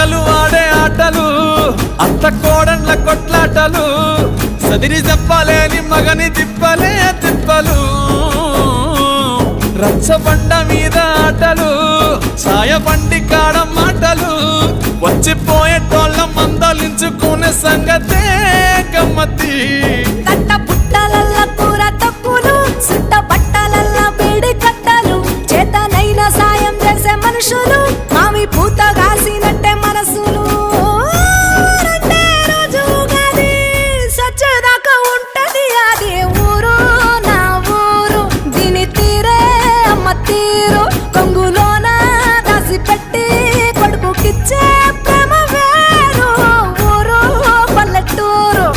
పగలు ఆడే ఆటలు అత్త కోడన్ల కొట్లాటలు సదిరి చెప్పలేని మగని తిప్పలే తిప్పలు రచ్చబండ మీద ఆటలు ఛాయ బండి కాడ మాటలు వచ్చిపోయేటోళ్ళ మందలించుకునే సంగతే గమ్మతి కట్ట పుట్టలల్ల కూర తక్కువలు సుట్ట బట్టలల్ల వేడి కట్టలు చేతనైన సాయం చేసే మనుషులు